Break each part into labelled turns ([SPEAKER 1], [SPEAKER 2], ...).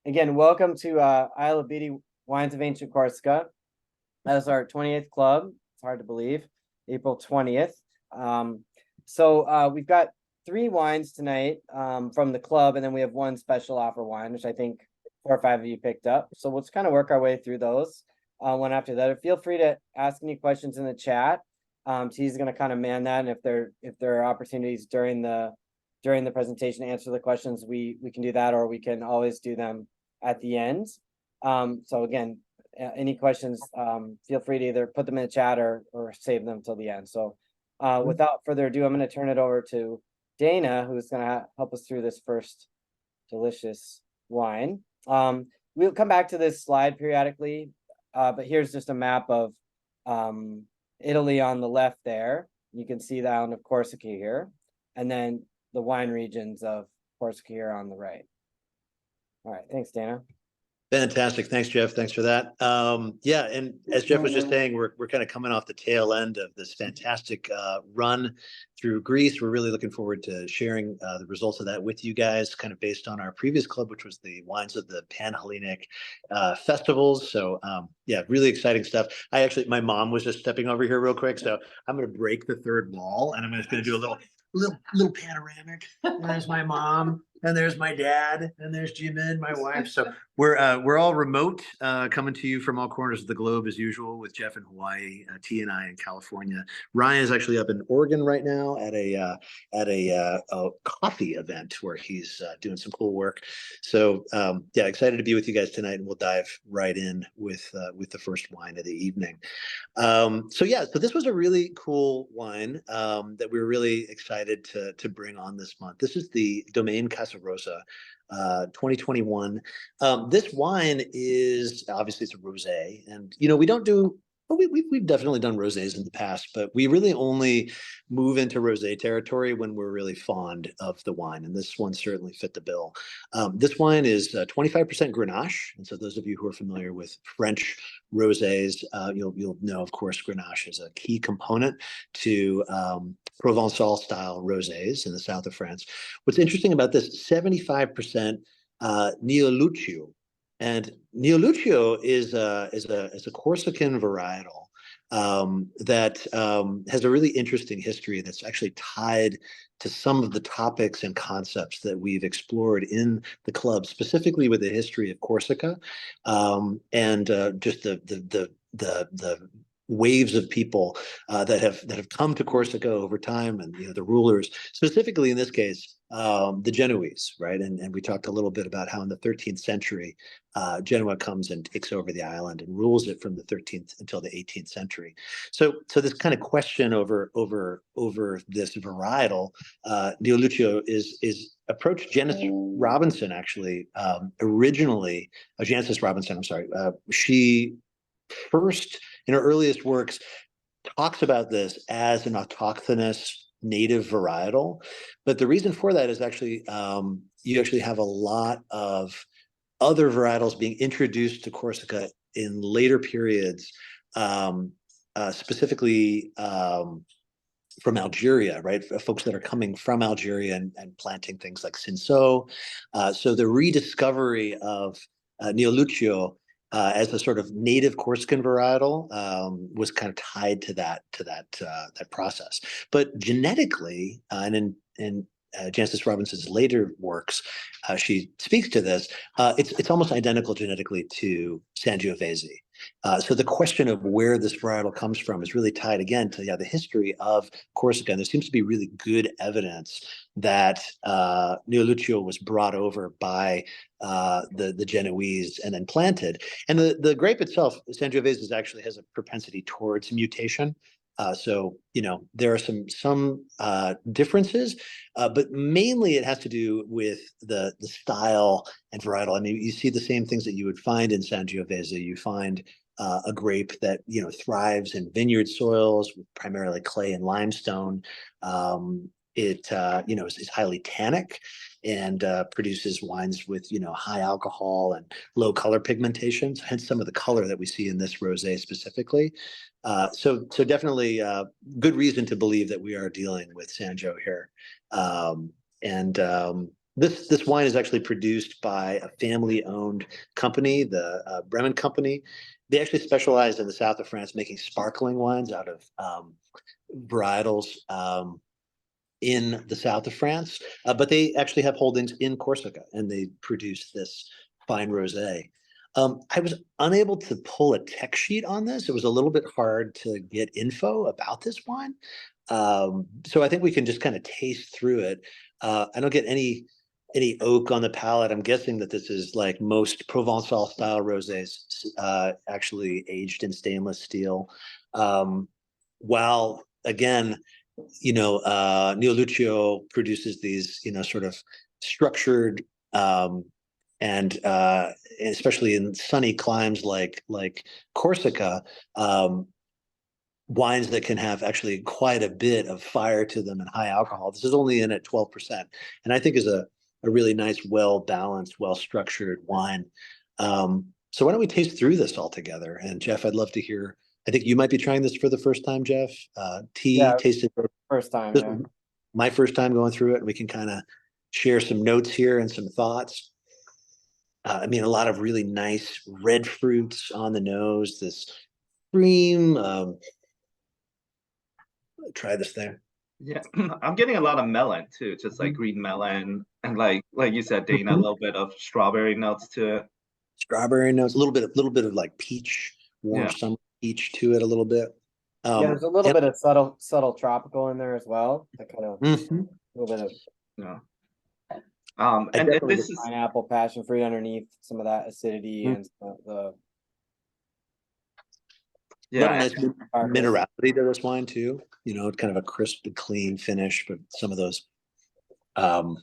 [SPEAKER 1] Again, welcome to Isle of Beauty Wines of Ancient Corsica. That is our 20th club. It's hard to believe. April 20th. We've got 3 wines tonight from the club, and then we have 1 special offer wine, which I think 4 or 5 of you picked up. So we'll just kind of work our way through those one after the other. Feel free to ask any questions in the chat. He's going to kind of man that, and if there are opportunities during the presentation to answer the questions, we can do that, or we can always do them at the end. So again, any questions, feel free to either put them in the chat or save them till the end. So without further ado, I'm going to turn it over to Dana, who's going to help us through this first delicious wine. We'll come back to this slide periodically, but here's just a map of Italy on the left there. You can see the island of Corsica here, and then the wine regions of Corsica here on the right. All right, thanks, Dana.
[SPEAKER 2] Fantastic. Thanks, Jeff. Thanks for that. Yeah, and as Jeff was just saying, we're kind of coming off the tail end of this fantastic run through Greece. We're really looking forward to sharing the results of that with you guys, kind of based on our previous club, which was the Wines of the Pan-Hellenic Festivals. So yeah, really exciting stuff. My mom was just stepping over here real quick, so I'm going to break the third wall, and I'm just going to do a little panoramic. There's my mom, and there's my dad, and there's Jimin, my wife. So we're all remote, coming to you from all corners of the globe as usual, with Jeff in Hawaii, T and I in California. Ryan is actually up in Oregon right now at a coffee event where he's doing some cool work. So yeah, excited to be with you guys tonight, and we'll dive right in with the first wine of the evening. So this was a really cool wine that we were really excited to bring on this month. This is the Domaine Casa Rossa 2021. This wine is obviously, it's a rosé, and we don't do. Well, we've definitely done rosés in the past, but we really only move into rosé territory when we're really fond of the wine, and this one certainly fit the bill. This wine is 25% Grenache, and so those of you who are familiar with French rosés, you'll know, of course, Grenache is a key component to Provençal style rosés in the south of France. What's interesting about this, 75% Neoluccio. And Neoluccio is a Corsican varietal that has a really interesting history that's actually tied to some of the topics and concepts that we've explored in the club, specifically with the history of Corsica, and just the waves of people that have come to Corsica over time, and the rulers, specifically in this case, the Genoese, right? And we talked a little bit about how in the 13th century, Genoa comes and takes over the island and rules it from the 13th until the 18th century. So this kind of question over this varietal, Neoluccio is approached Janice Robinson, actually, originally, Janice Robinson, I'm sorry, she first, in her earliest works, talks about this as an autochthonous native varietal. But the reason for that is actually, you actually have a lot of other varietals being introduced to Corsica in later periods, specifically from Algeria, right? Folks that are coming from Algeria and planting things like Cinsault. So the rediscovery of Neoluccio as a sort of native Corsican varietal was kind of tied to that process. But genetically, and in Janice Robinson's later works, she speaks to this. It's almost identical genetically to Sangiovese. So the question of where this varietal comes from is really tied again to the history of Corsica. And there seems to be really good evidence that Neoluccio was brought over by the Genoese and then planted. And the grape itself, Sangiovese, actually has a propensity towards mutation. So there are some differences, but mainly it has to do with the style and varietal. I mean, you see the same things that you would find in Sangiovese. You find a grape that thrives in vineyard soils with primarily clay and limestone. It is highly tannic and produces wines with high alcohol and low color pigmentations, hence some of the color that we see in this rosé specifically. So definitely good reason to believe that we are dealing with Sangiovese here. This wine is actually produced by a family-owned company, the Bremen company. They actually specialize in the south of France making sparkling wines out of varietals in the south of France, but they actually have holdings in Corsica, and they produce this fine rosé. I was unable to pull a tech sheet on this. It was a little bit hard to get info about this wine. So I think we can just kind of taste through it. I don't get any oak on the palate. I'm guessing that this is like most Provençal style rosés, actually aged in stainless steel. While again, Neoluccio produces these, sort of structured, and especially in sunny climes like Corsica, wines that can have actually quite a bit of fire to them and high alcohol. This is only in at 12%, and I think is a really nice, well-balanced, well-structured wine. So why don't we taste through this all together? And Jeff, I'd love to hear. I think you might be trying this for the first time, Jeff. Tasted
[SPEAKER 1] first time.
[SPEAKER 2] this
[SPEAKER 1] Yeah.
[SPEAKER 2] was my first time going through it, and we can kind of share some notes here and some thoughts. I mean, a lot of really nice red fruits on the nose. This cream. Try this thing.
[SPEAKER 3] Yeah, I'm getting a lot of melon too, just like green melon, and like you said, Dana, a little bit of strawberry notes to it.
[SPEAKER 2] Strawberry notes, a little bit of like peach, warm summer peach to it a little bit.
[SPEAKER 1] Yeah, there's a little bit of subtle tropical in there as well. That kind of a little bit of
[SPEAKER 3] and this is
[SPEAKER 1] pineapple, passion fruit underneath some of that acidity and some of
[SPEAKER 2] a lot of nice minerality to this wine too. Kind of a crisp and clean finish, but some of those,
[SPEAKER 3] and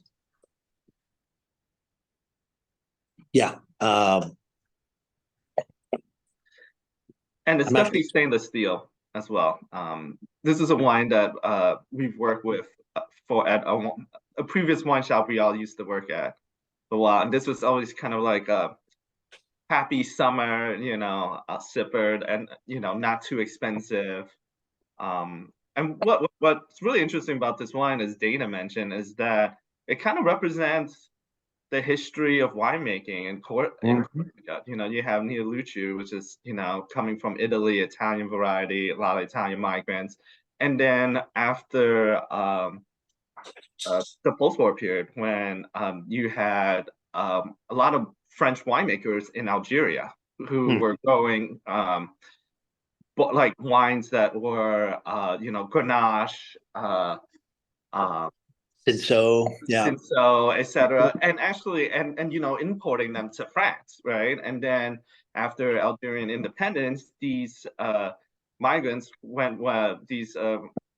[SPEAKER 3] it's definitely stainless steel as well. This is a wine that we've worked with at a previous wine shop we all used to work at for a while, and this was always kind of like a happy summer, sippered and not too expensive. And what's really interesting about this wine, as Dana mentioned, is that it kind of represents the history of winemaking in Corsica. You have Neoluccio, which is coming from Italy, Italian variety, a lot of Italian migrants, and then after the post-war period, when you had a lot of French winemakers in Algeria who were growing but like wines that were Grenache,
[SPEAKER 2] Cinsault,
[SPEAKER 3] etc., and actually and importing them to France, right? And then after Algerian independence, these migrants these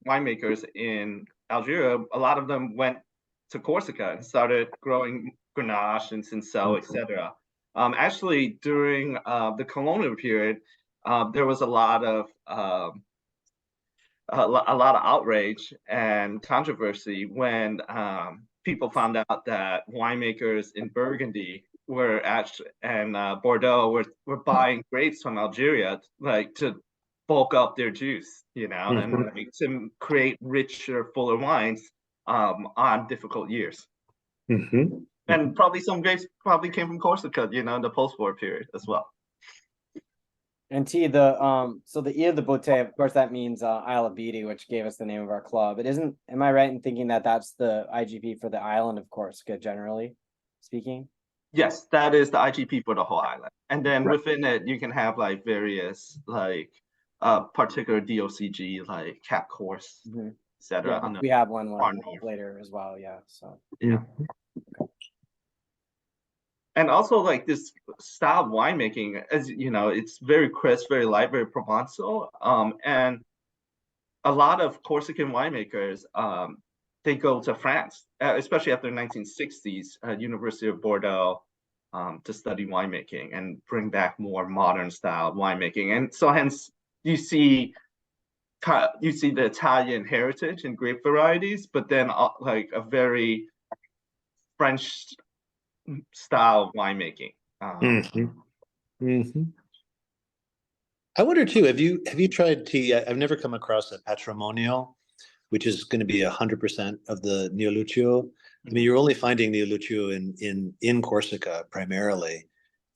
[SPEAKER 3] winemakers in Algeria, a lot of them went to Corsica and started growing Grenache and Cinsault, etc. Actually, during the colonial period, there was a lot of outrage and controversy when people found out that winemakers in Burgundy were and Bordeaux were buying grapes from Algeria, like to bulk up their juice, and like, to create richer, fuller wines on difficult years. And probably some grapes came from Corsica, in the post-war period as well.
[SPEAKER 1] And so the E of the Beauté, of course, that means Isle of Beauty, which gave us the name of our club. It isn't. Am I right in thinking that that's the IGP for the island of Corsica, generally speaking?
[SPEAKER 3] Yes, that is the IGP for the whole island, and then within it, you can have like various like particular DOCG like Cap Corse, etc.
[SPEAKER 1] Yeah, we have one later as well. Yeah. So
[SPEAKER 3] yeah. And also like this style of winemaking, as it's very crisp, very light, very Provençal. And a lot of Corsican winemakers, they go to France, especially after the 1960s, University of Bordeaux, to study winemaking and bring back more modern style winemaking. And so hence you see the Italian heritage and grape varieties, but then like a very French style winemaking.
[SPEAKER 2] I wonder too, have you tried tea? I've never come across a Patrimonio, which is going to be 100% of the Neoluccio. I mean, you're only finding Neoluccio in Corsica primarily.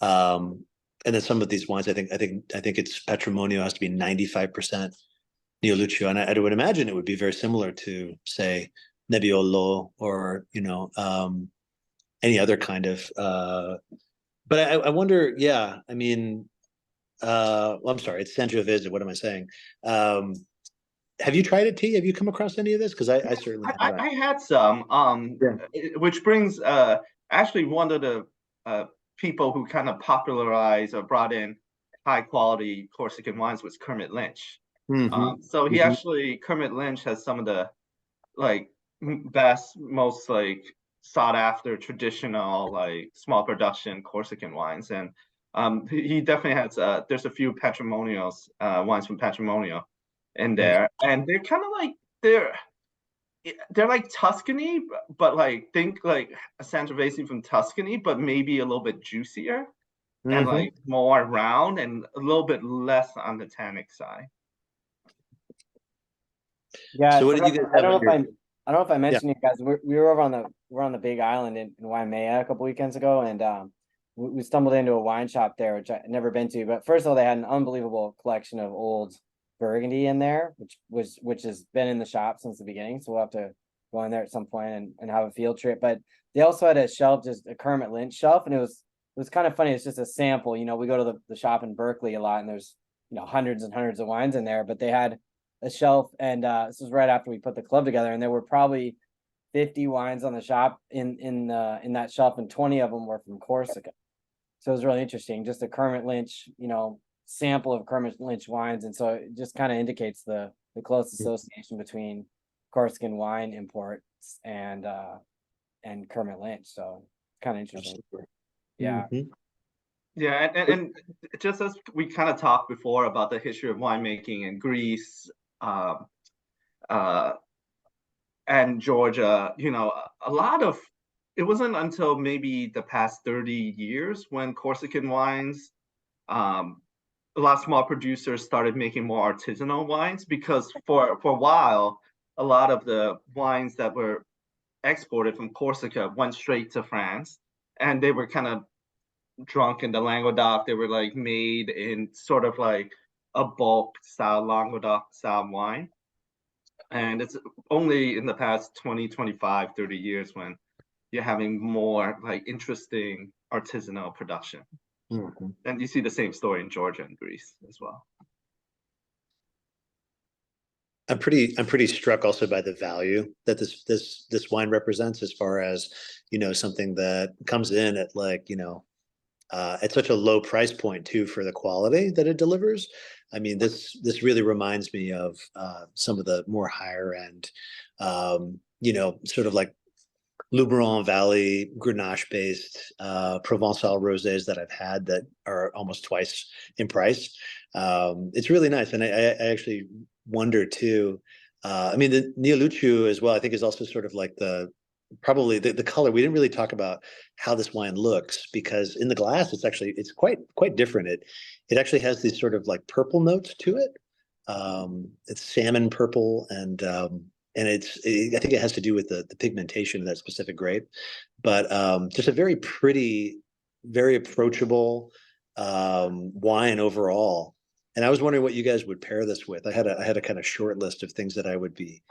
[SPEAKER 2] And then some of these wines, I think it's Patrimonio has to be 95% Neoluccio, and I would imagine it would be very similar to, say, Nebbiolo or any other kind of. But I wonder, yeah, I mean, well, I'm sorry, it's Sangiovese. What am I saying? Have you tried it, T? Have you come across any of this? Because I certainly haven't.
[SPEAKER 3] I had some, which brings actually one of the people who kind of popularized or brought in high quality Corsican wines was Kermit Lynch. So he actually, Kermit Lynch has some of the like best, most like sought after traditional like small production Corsican wines, and he definitely has there's a few Patrimonials, wines from Patrimonio in there, and they're kind of like they're like Tuscany, but like think like a Sangiovese from Tuscany, but maybe a little bit juicier and like more round and a little bit less on the tannic side.
[SPEAKER 1] Yeah,
[SPEAKER 2] so what did you guys have?
[SPEAKER 1] I don't know if I mentioned you guys. We were over on the Big Island in Waimea a couple weekends ago, and we stumbled into a wine shop there, which I'd never been to. But first of all, they had an unbelievable collection of old Burgundy in there, which has been in the shop since the beginning. So we'll have to go in there at some point and have a field trip. But they also had a shelf, just a Kermit Lynch shelf, and it was kind of funny. It's just a sample. We go to the shop in Berkeley a lot, and there's hundreds and hundreds of wines in there. But they had a shelf, and this was right after we put the club together, and there were probably 50 wines on the shop in that shelf, and 20 of them were from Corsica. So it was really interesting, just a Kermit Lynch, sample of Kermit Lynch wines, and so it just kind of indicates the close association between Corsican wine imports and Kermit Lynch. So kind of interesting. Yeah.
[SPEAKER 3] Yeah, and just as we kind of talked before about the history of winemaking in Greece, and Georgia, a lot of it wasn't until maybe the past 30 years when Corsican wines, a lot of small producers started making more artisanal wines, because for a while, a lot of the wines that were exported from Corsica went straight to France, and they were kind of drunk in the Languedoc. They were like made in sort of like a bulk style Languedoc style wine. And it's only in the past 20, 25, 30 years when you're having more like interesting artisanal production. And you see the same story in Georgia and Greece as well.
[SPEAKER 2] I'm pretty struck also by the value that this wine represents, as far as something that comes in at like at such a low price point too, for the quality that it delivers. I mean, this really reminds me of some of the more higher end, sort of like Luberon Valley Grenache based Provençal rosés that I've had that are almost twice in price. It's really nice, and I actually wonder too. I mean, the Neoluccio as well, I think, is also sort of like probably the color. We didn't really talk about how this wine looks, because in the glass it's quite different. It actually has these sort of like purple notes to it. It's salmon purple, and I think it has to do with the pigmentation of that specific grape. But just a very pretty, very approachable wine overall. And I was wondering what you guys would pair this with. I had a kind of short list of things that I would be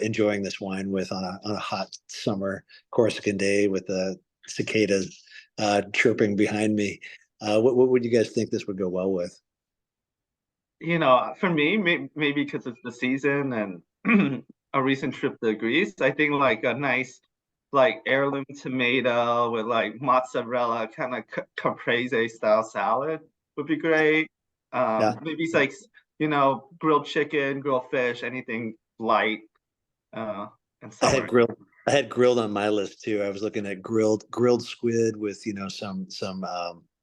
[SPEAKER 2] enjoying this wine with on a hot summer Corsican day with the cicadas chirping behind me. What would you guys think this would go well with?
[SPEAKER 3] For me, maybe because it's the season and a recent trip to Greece, I think like a nice like heirloom tomato with like mozzarella, kind of caprese style salad would be great. Maybe it's like grilled chicken, grilled fish, anything light and summer.
[SPEAKER 2] I had grilled on my list too. I was looking at grilled squid with some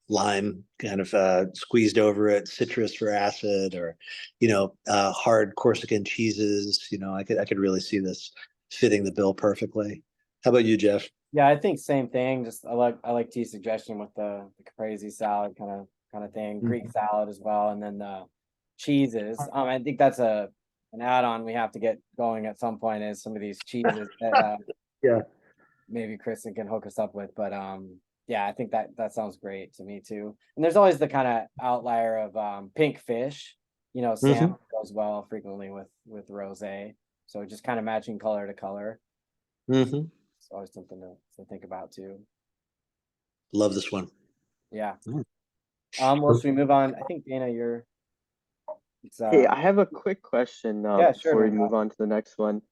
[SPEAKER 2] lime kind of squeezed over it, citrus for acid, or hard Corsican cheeses. I could really see this fitting the bill perfectly. How about you, Jeff?
[SPEAKER 1] Yeah, I think same thing. Just I like T's suggestion with the caprese salad kind of thing, Greek salad as well, and then the cheeses. I think that's a an add-on we have to get going at some point is some of these cheeses that
[SPEAKER 2] Yeah.
[SPEAKER 1] maybe Kristen can hook us up with. But yeah, I think that sounds great to me too. And there's always the kind of outlier of pink fish, salmon goes well frequently with rosé. So just kind of matching color to color.
[SPEAKER 2] Mm-hmm.
[SPEAKER 1] It's always something to think about too.
[SPEAKER 2] Love this one.
[SPEAKER 1] Yeah. Well, should we move on? I think Dana,
[SPEAKER 4] Hey, I have a quick question
[SPEAKER 1] Yeah, sure,
[SPEAKER 4] before we
[SPEAKER 1] man.
[SPEAKER 4] move on to the next one.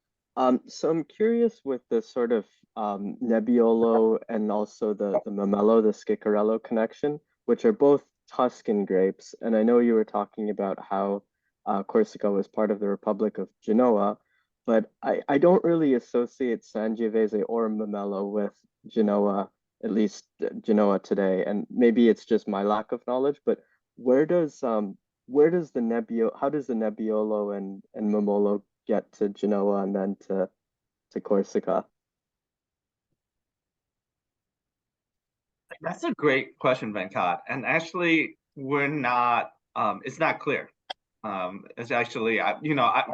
[SPEAKER 4] So I'm curious with the sort of Nebbiolo and also the Memello, the Schicarello connection, which are both Tuscan grapes. And I know you were talking about how Corsica was part of the Republic of Genoa, but I don't really associate Sangiovese or Memello with Genoa, at least Genoa today. And maybe it's just my lack of knowledge, but where does how does the Nebbiolo and Memolo get to Genoa and then to Corsica?
[SPEAKER 3] That's a great question, Venkat. And actually, we're not. It's not clear. It's actually,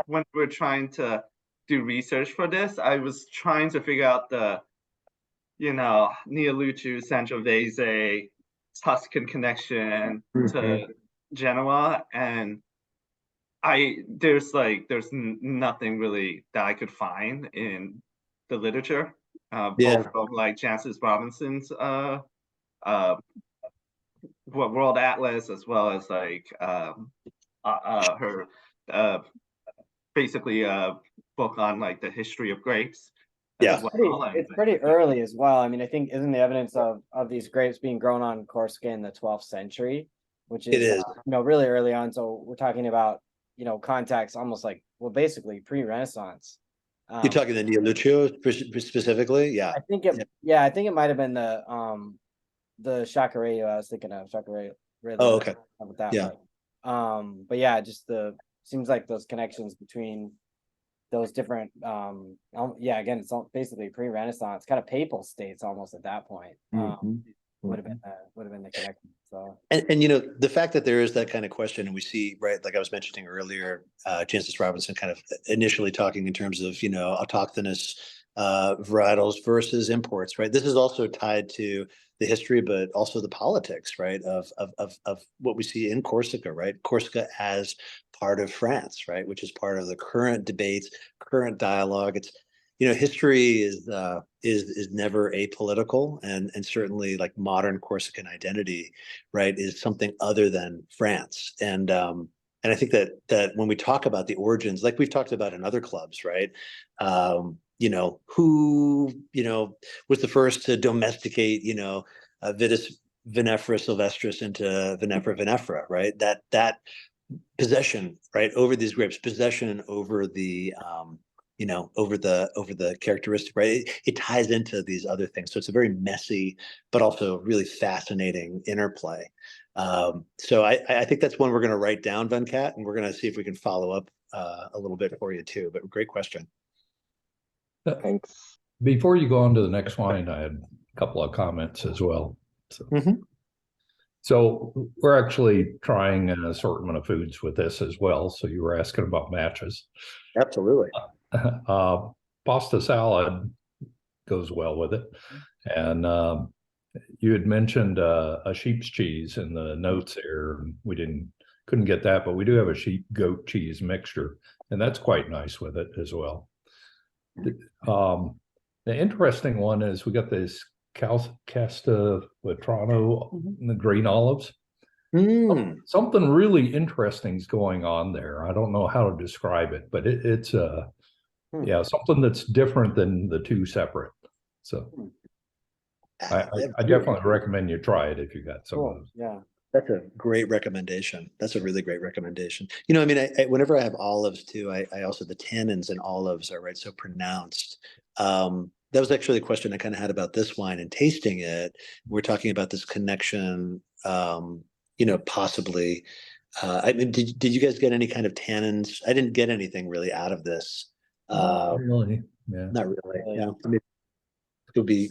[SPEAKER 3] when we're trying to do research for this, I was trying to figure out the, Neoluccio, Sangiovese, Tuscan connection to Genoa, and there's nothing really that I could find in the literature, both of like Jancis Robinson's World Atlas, as well as like her basically book on like the history of grapes.
[SPEAKER 2] Yeah,
[SPEAKER 1] it's pretty early as well. I mean, I think isn't the evidence of these grapes being grown on Corsica in the 12th century, which is really early on. So we're talking about context almost like, well, basically pre-Renaissance.
[SPEAKER 2] You're talking the Neoluccio specifically? Yeah.
[SPEAKER 1] I think it might have been the Chacarello I was thinking of. Chacarello.
[SPEAKER 2] Oh, okay.
[SPEAKER 1] With that,
[SPEAKER 2] yeah.
[SPEAKER 1] But yeah, just seems like those connections between those different again, it's basically pre-Renaissance, kind of papal states almost at that point. Would have been the connection. So
[SPEAKER 2] and the fact that there is that kind of question, and we see, right, like I was mentioning earlier, Jancis Robinson kind of initially talking in terms of autochthonous varietals versus imports, right? This is also tied to the history, but also the politics, right, of what we see in Corsica, right? Corsica as part of France, right, which is part of the current debates, current dialogue. It's history is never apolitical, and certainly like modern Corsican identity, right, is something other than France. And I think that when we talk about the origins, like we've talked about in other clubs, right, who was the first to domesticate Vitis vinifera sylvestris into vinifera vinifera, right? That possession, right, over these grapes, possession over the over the characteristic, right? It ties into these other things. So it's a very messy, but also really fascinating interplay. So I think that's one we're going to write down, Venkat, and we're going to see if we can follow up a little bit for you too. But great question.
[SPEAKER 4] Thanks.
[SPEAKER 5] Before you go on to the next wine, I had a couple of comments as well. So we're actually trying an assortment of foods with this as well. So you were asking about matches.
[SPEAKER 2] Absolutely.
[SPEAKER 5] Pasta salad goes well with it. And you had mentioned a sheep's cheese in the notes there. We couldn't get that, but we do have a sheep goat cheese mixture, and that's quite nice with it as well. The interesting one is we got this Casta Vetrano, the green olives. Something really interesting is going on there. I don't know how to describe it, but it's something that's different than the two separate. So I definitely recommend you try it if you got some of those.
[SPEAKER 1] Yeah.
[SPEAKER 2] That's a great recommendation. That's a really great recommendation. I mean, I whenever I have olives too, I also, the tannins in olives are so pronounced. That was actually a question I kind of had about this wine and tasting it. We're talking about this connection, possibly. I mean, did you guys get any kind of tannins? I didn't get anything really out of this.
[SPEAKER 5] Not really. Yeah.
[SPEAKER 2] Not really. Yeah. I mean, it would be,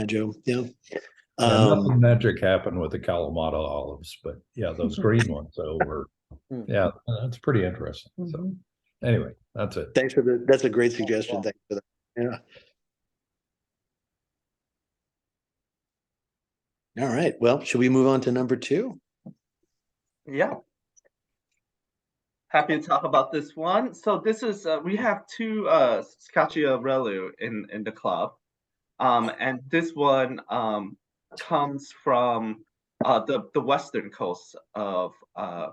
[SPEAKER 2] Joe. Yeah.
[SPEAKER 5] Nothing magic happened with the Kalamata olives, but yeah, those green ones over. Yeah, that's pretty interesting. So. Anyway, that's it.
[SPEAKER 2] Thanks for that's a great suggestion. Thanks for that. Yeah. All right. Well, should we move on to number 2?
[SPEAKER 3] Yeah. Happy to talk about this one. So this is we have 2 Schiacciarello in the club, and this one comes from the western coast of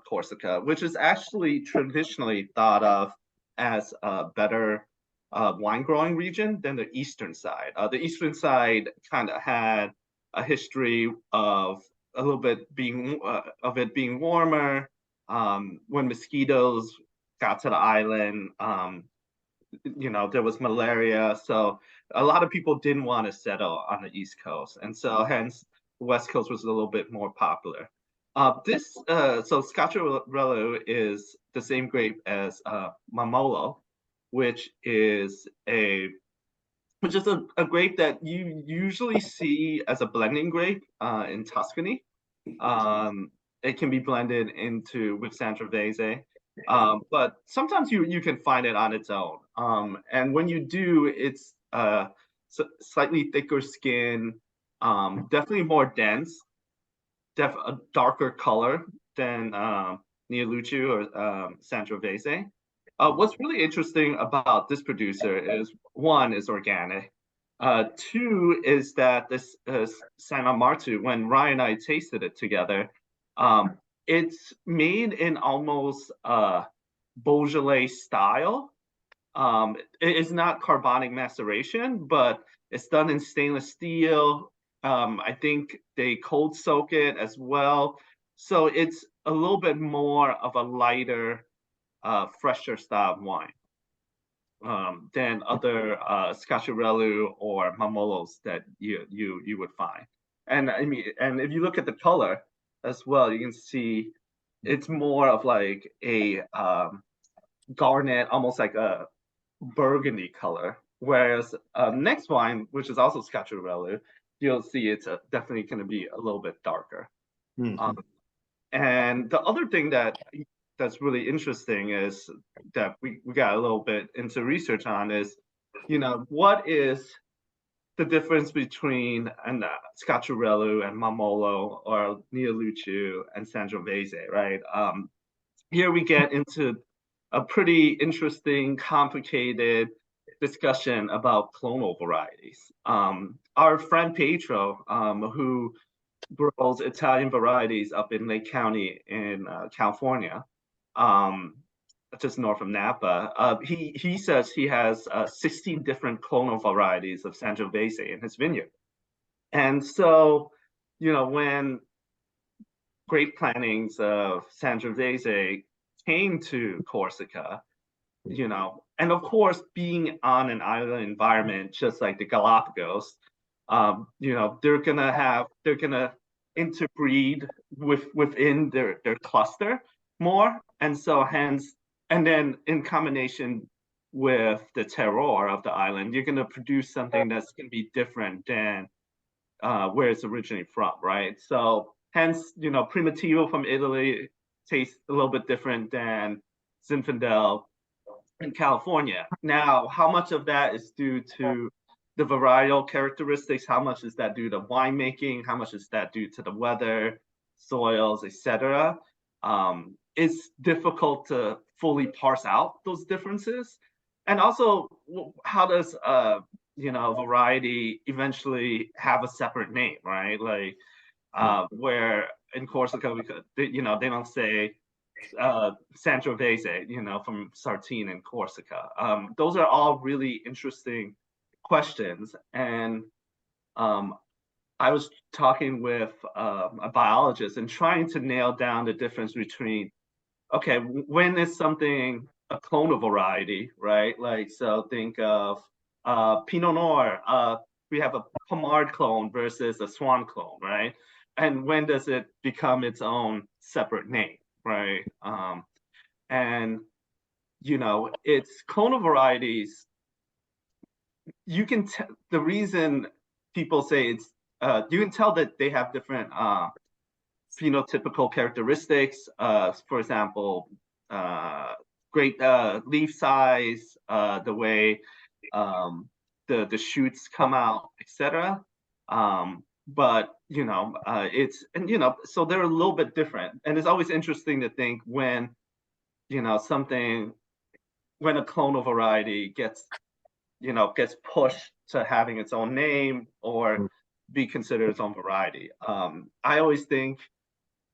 [SPEAKER 3] Corsica, which is actually traditionally thought of as a better wine growing region than the eastern side. The eastern side kind of had a history of a little bit being of it being warmer. When mosquitoes got to the island, there was malaria. So a lot of people didn't want to settle on the East Coast. And so hence the West Coast was a little bit more popular. So Schiacciarello is the same grape as Mamolo, which is a grape that you usually see as a blending grape in Tuscany. It can be blended with Sangiovese, but sometimes you can find it on its own. And when you do, it's slightly thicker skin, definitely more dense, a darker color than Neoluccio or Sangiovese. What's really interesting about this producer is, 1, is organic. 2 is that this San Armettu, when Ryan and I tasted it together, it's made in almost Beaujolais style. It is not carbonic maceration, but it's done in stainless steel. I think they cold soak it as well. So it's a little bit more of a lighter, fresher style of wine than other Schiacciarello or Mamolos that you would find. And I mean, and if you look at the color as well, you can see it's more of like a garnet, almost like a burgundy color. Whereas next wine, which is also Schiacciarello, you'll see it's definitely going to be a little bit darker.
[SPEAKER 2] Mm-hmm.
[SPEAKER 3] And the other thing that's really interesting is that we got a little bit into research on is, what is the difference between Schiacciarello and Mamolo or Neoluccio and Sangiovese, right? Here we get into a pretty interesting, complicated discussion about clonal varieties. Our friend Pietro, who grows Italian varieties up in Lake County in California, just north of Napa, he says he has 16 different clonal varieties of Sangiovese in his vineyard. And so, when grape plantings of Sangiovese came to Corsica, and of course, being on an island environment, just like the Galapagos, they're gonna interbreed within their cluster more, and so hence, and then in combination with the terroir of the island, you're gonna produce something that's gonna be different than where it's originally from, right? So hence, Primitivo from Italy tastes a little bit different than Zinfandel in California. Now, how much of that is due to the varietal characteristics? How much is that due to winemaking? How much is that due to the weather, soils, etc.? It's difficult to fully parse out those differences. And also, how does variety eventually have a separate name, right? Like where in Corsica they don't say Sangiovese, from Sartine and Corsica. Those are all really interesting questions. And I was talking with a biologist and trying to nail down the difference between, okay, when is something a clonal variety, right? Like, so think of Pinot Noir. We have a Pommard clone versus a Swan clone, right? And when does it become its own separate name, right? And it's clonal varieties. You can the reason people say it's you can tell that they have different phenotypical characteristics. For example, great leaf size, the way the shoots come out, etc. But it's so they're a little bit different, and it's always interesting to think when when a clonal variety gets pushed to having its own name or be considered its own variety. I always think,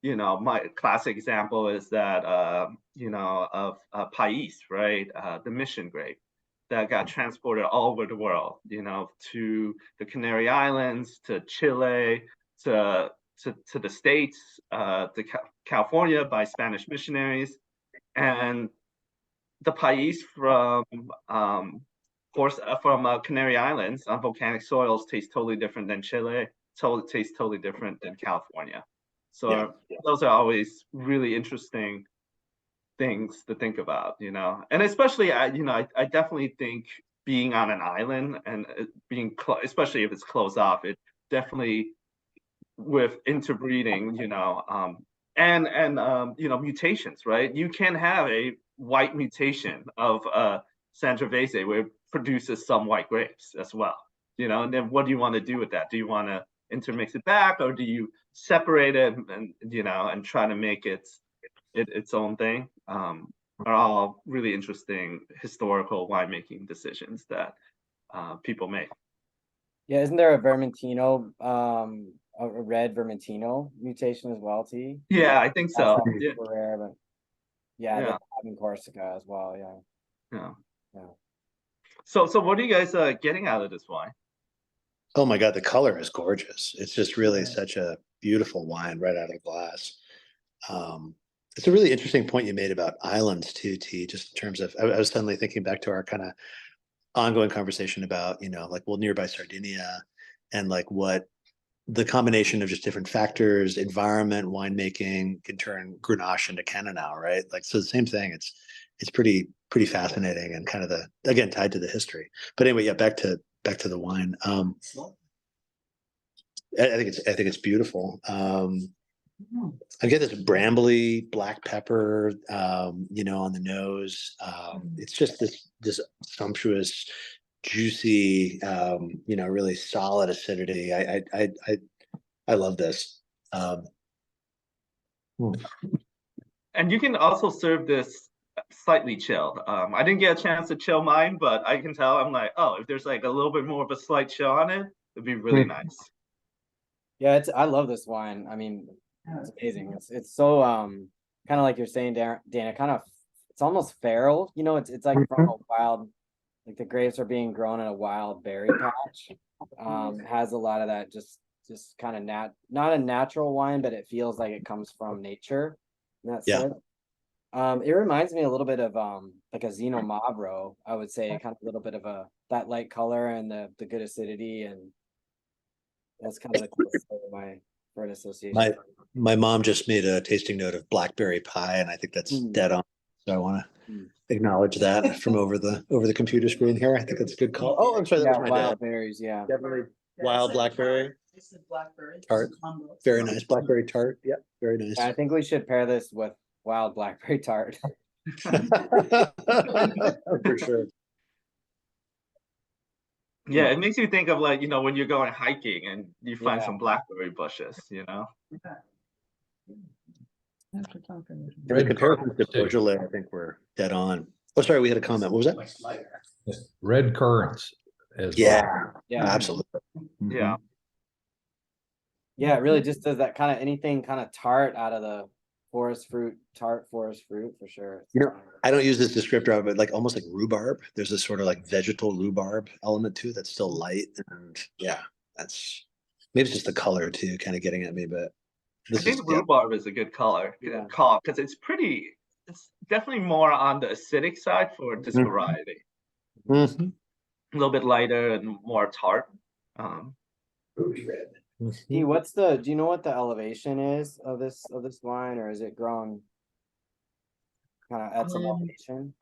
[SPEAKER 3] my classic example is that, of Pais, right? The mission grape that got transported all over the world, to the Canary Islands, to Chile, to the States, to California by Spanish missionaries. And the Pais from Canary Islands on volcanic soils tastes totally different than Chile. Tastes totally different than California. So those are always really interesting things to think about, and especially I definitely think being on an island and being especially if it's closed off, it definitely with interbreeding, and mutations, right? You can have a white mutation of Sangiovese where it produces some white grapes as well, and then what do you want to do with that? Do you want to intermix it back, or do you separate it and try to make its own thing? Are all really interesting historical winemaking decisions that people make.
[SPEAKER 1] Yeah, isn't there a Vermentino, a red Vermentino mutation as well, T?
[SPEAKER 3] Yeah, I think so.
[SPEAKER 1] That's super rare, but yeah, they have in Corsica as well.
[SPEAKER 3] Yeah.
[SPEAKER 1] Yeah.
[SPEAKER 2] So
[SPEAKER 3] what are you guys getting out of this wine?
[SPEAKER 2] Oh my God, the color is gorgeous. It's just really such a beautiful wine right out of the glass. It's a really interesting point you made about islands too, T, just in terms of, I was suddenly thinking back to our kind of ongoing conversation about, nearby Sardinia and like what the combination of just different factors, environment, winemaking can turn Grenache into Cannonau, right? Like, so the same thing, it's pretty fascinating and kind of again, tied to the history. But anyway, yeah, back to the wine. I think it's beautiful. I get this brambly black pepper, on the nose. It's just this sumptuous, juicy, really solid acidity. I love this.
[SPEAKER 3] And you can also serve this slightly chilled. I didn't get a chance to chill mine, but I can tell. I'm like, oh, if there's like a little bit more of a slight chill on it, it'd be really nice.
[SPEAKER 1] Yeah, I love this wine. I mean, it's amazing. It's so kind of like you're saying, Dana, kind of it's almost feral. It's like from a wild, like the grapes are being grown in a wild berry patch. Has a lot of that just kind of not a natural wine, but it feels like it comes from nature. In that sense. It reminds me a little bit of like a Zino Mavro, I would say, kind of a little bit of that light color and the good acidity, and that's kind of the closest for an association.
[SPEAKER 2] My mom just made a tasting note of blackberry pie, and I think that's dead on. So I want to acknowledge that from over the computer screen here. I think that's a good call. Oh, I'm sorry, that was my
[SPEAKER 1] wild
[SPEAKER 2] dad.
[SPEAKER 1] berries,
[SPEAKER 2] Definitely wild blackberry. Tart. Very nice. Blackberry tart. Yep, very nice.
[SPEAKER 1] Yeah, I think we should pair this with wild blackberry tart.
[SPEAKER 2] For sure.
[SPEAKER 3] Yeah, it makes you think of like, when you're going hiking and you find some blackberry bushes,
[SPEAKER 2] The comparisons to Beaujolais, I think, were dead on. Oh, sorry, we had a comment. What was that?
[SPEAKER 5] Red currants as
[SPEAKER 2] well.
[SPEAKER 1] Yeah,
[SPEAKER 2] absolutely.
[SPEAKER 3] Yeah.
[SPEAKER 1] Yeah, it really just does that kind of anything kind of tart out of the forest fruit for sure.
[SPEAKER 2] I don't use this descriptor, but like almost like rhubarb. There's this sort of like vegetal rhubarb element too that's still light, and that's maybe it's just the color too, kind of getting at me. But
[SPEAKER 3] I think rhubarb is a good color because it's definitely more on the acidic side for this variety. A little bit lighter and more tart.
[SPEAKER 2] Ruby red.
[SPEAKER 1] Do you know what the elevation is of this wine, or is it grown kind of at some elevation?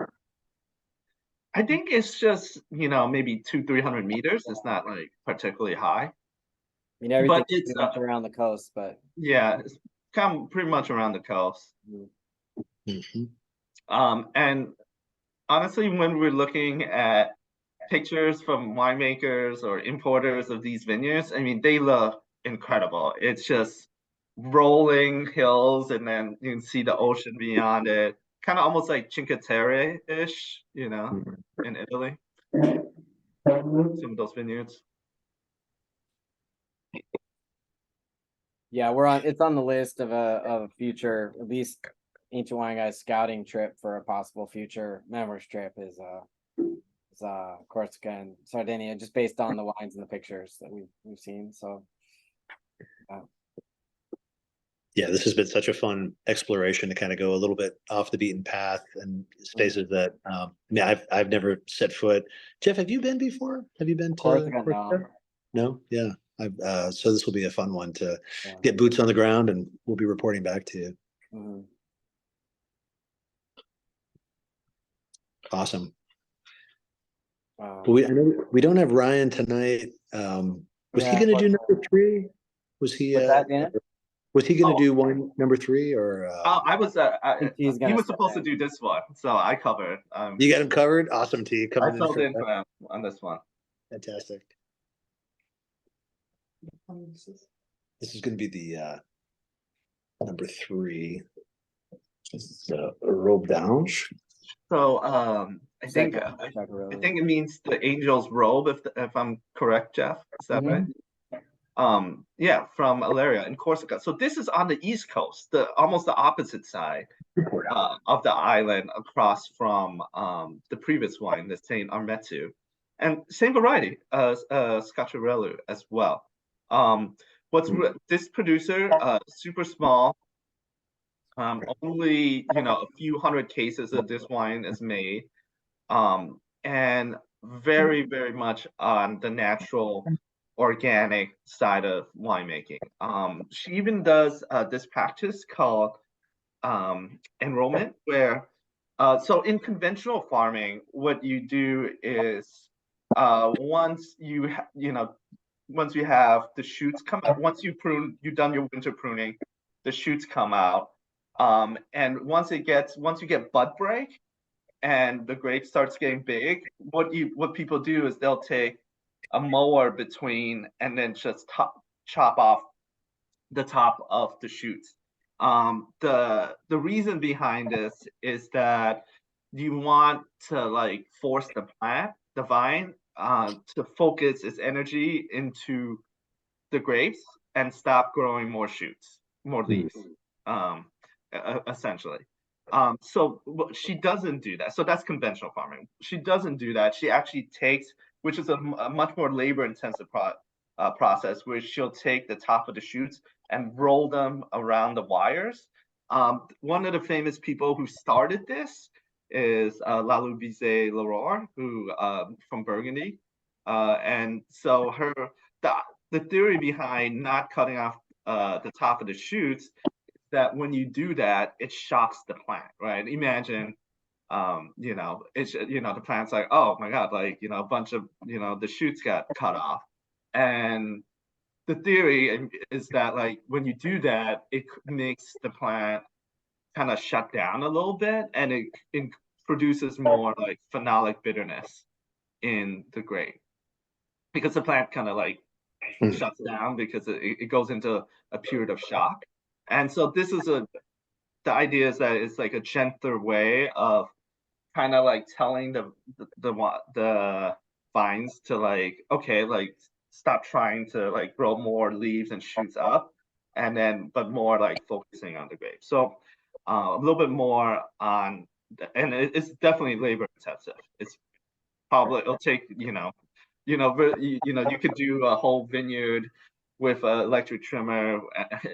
[SPEAKER 3] I think it's just, maybe 200-300 meters. It's not like particularly high.
[SPEAKER 1] I mean, everything's around the coast, but
[SPEAKER 3] yeah, it's kind of pretty much around the coast. And honestly, when we're looking at pictures from winemakers or importers of these vineyards, I mean, they look incredible. It's just rolling hills, and then you can see the ocean beyond it. Kind of almost like Cinque Terre-ish, you know, in Italy. Some of those vineyards.
[SPEAKER 1] Yeah, it's on the list of a future, at least Ancient Wine Guys scouting trip for a possible future members trip is Corsica and Sardinia, just based on the wines and the pictures that we've seen. So
[SPEAKER 2] yeah, this has been such a fun exploration to kind of go a little bit off the beaten path and spaces that I mean, I've never set foot. Jeff, have you been before? Have you been to
[SPEAKER 1] Corsica,
[SPEAKER 2] Corsica? No? Yeah. So this will be a fun one to
[SPEAKER 1] Yeah.
[SPEAKER 2] get boots on the ground, and we'll be reporting back to you.
[SPEAKER 1] Mhm.
[SPEAKER 2] Awesome.
[SPEAKER 1] Um,
[SPEAKER 2] Well, I know we don't have Ryan tonight. Was he
[SPEAKER 1] Yeah,
[SPEAKER 2] going to do
[SPEAKER 1] unfortunately.
[SPEAKER 2] number 3? Was he?
[SPEAKER 1] What's that, Dana?
[SPEAKER 2] Was he going to
[SPEAKER 3] Oh.
[SPEAKER 2] do wine number 3 or?
[SPEAKER 3] I was.
[SPEAKER 1] think he's
[SPEAKER 3] He
[SPEAKER 1] gonna
[SPEAKER 3] was
[SPEAKER 1] step
[SPEAKER 3] supposed to
[SPEAKER 1] in.
[SPEAKER 3] do this one, so I covered.
[SPEAKER 2] You got him covered. Awesome, T.
[SPEAKER 3] I
[SPEAKER 2] Coming
[SPEAKER 3] filled
[SPEAKER 2] for
[SPEAKER 3] in for him on this one.
[SPEAKER 2] Fantastic. This is going to be the number 3. This is Robe d'Ange.
[SPEAKER 3] So I think
[SPEAKER 1] Chacarelli.
[SPEAKER 3] it means the angel's robe, if I'm correct, Jeff. Is that right? Yeah, from Aleria in Corsica. So this is on the east coast, almost the opposite side of the island, across from the previous wine, the Saint Armettu, and same variety as Scacciarello as well. This producer, super small. Only a few hundred cases of this wine is made, and very, very much on the natural, organic side of winemaking. She even does this practice called enrollment, where so in conventional farming, what you do is once you have the shoots come out, once you've done your winter pruning, the shoots come out. And once you get bud break and the grape starts getting big, what people do is they'll take a mower between and then just chop off the top of the shoots. The reason behind this is that you want to force the vine, to focus its energy into the grapes and stop growing more shoots, more leaves, essentially. So she doesn't do that. So that's conventional farming. She doesn't do that. She actually takes, which is a much more labor-intensive process, where she'll take the top of the shoots and roll them around the wires. One of the famous people who started this is Lalubise Leroy, who from Burgundy, and so the theory behind not cutting off the top of the shoots, that when you do that, it shocks the plant, right? Imagine, it's the plant's like, oh my god, a bunch of the shoots got cut off, and the theory is that when you do that, it makes the plant kind of shut down a little bit, and it produces more phenolic bitterness in the grape, because the plant kind of shuts down, because it goes into a period of shock. And so this is the idea is that it's a gentler way of kind of telling the vines to okay, stop trying to grow more leaves and shoots up, and then but more focusing on the grape. So a little bit more on, and it's definitely labor intensive. It's probably, it'll take you could do a whole vineyard with an electric trimmer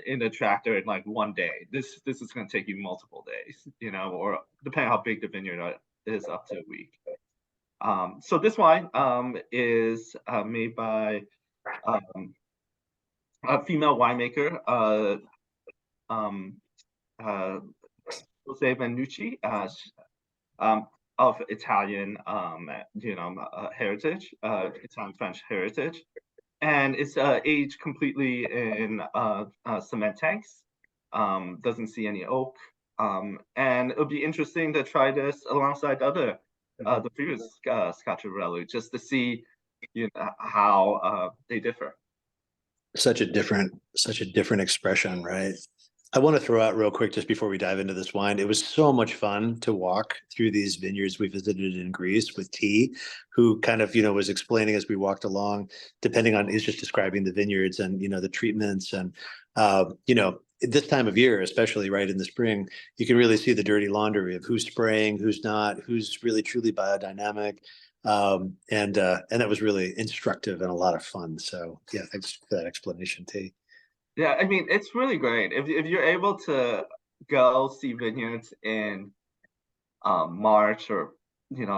[SPEAKER 3] in a tractor in one day. This is going to take you multiple days, or depending how big the vineyard is, up to a week. So this wine is made by a female winemaker, Rosé Vannucci, of Italian heritage, Italian French heritage. And it's aged completely in cement tanks. Doesn't see any oak And it'll be interesting to try this alongside other the previous Scotcherello, just to see how they differ.
[SPEAKER 2] Such a different expression, right? I want to throw out real quick just before we dive into this wine. It was so much fun to walk through these vineyards we visited in Greece with T, who kind of, was explaining as we walked along, depending on, he's just describing the vineyards and, the treatments and, this time of year, especially right in the spring, you can really see the dirty laundry of who's spraying, who's not, who's really truly biodynamic. And that was really instructive and a lot of fun. So yeah, thanks for that explanation, T.
[SPEAKER 3] Yeah, I mean, it's really great if you're able to go see vineyards in March or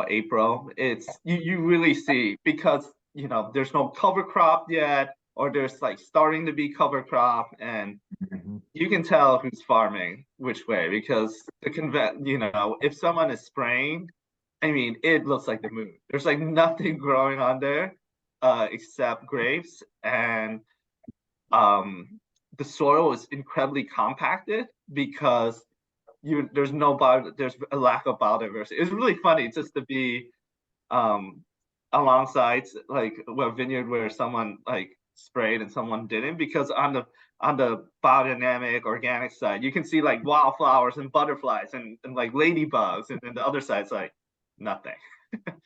[SPEAKER 3] April. It's you really see, because there's no cover crop yet, or there's like starting to be cover crop, and you can tell who's farming which way, because if someone is spraying, I mean, it looks like the moon. There's like nothing growing on there except grapes, and the soil is incredibly compacted because there's a lack of biodiversity. It's really funny just to be alongside like a vineyard where someone like sprayed and someone didn't, because on the biodynamic organic side, you can see like wildflowers and butterflies and like ladybugs, and then the other side's like nothing.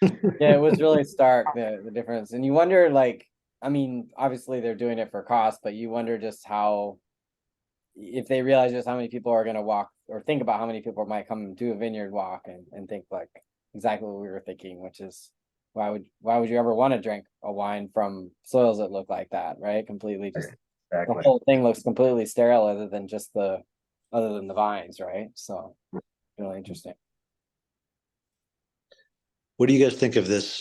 [SPEAKER 1] Yeah, it was really stark, the difference. And you wonder, like, I mean, obviously they're doing it for cost, but you wonder just how, if they realize just how many people are going to walk, or think about how many people might come to a vineyard walk and think like exactly what we were thinking, which is why would you ever want to drink a wine from soils that look like that, right? Completely, just
[SPEAKER 2] Exactly.
[SPEAKER 1] the whole thing looks completely sterile other than the vines, right? So really interesting.
[SPEAKER 2] What do you guys think of this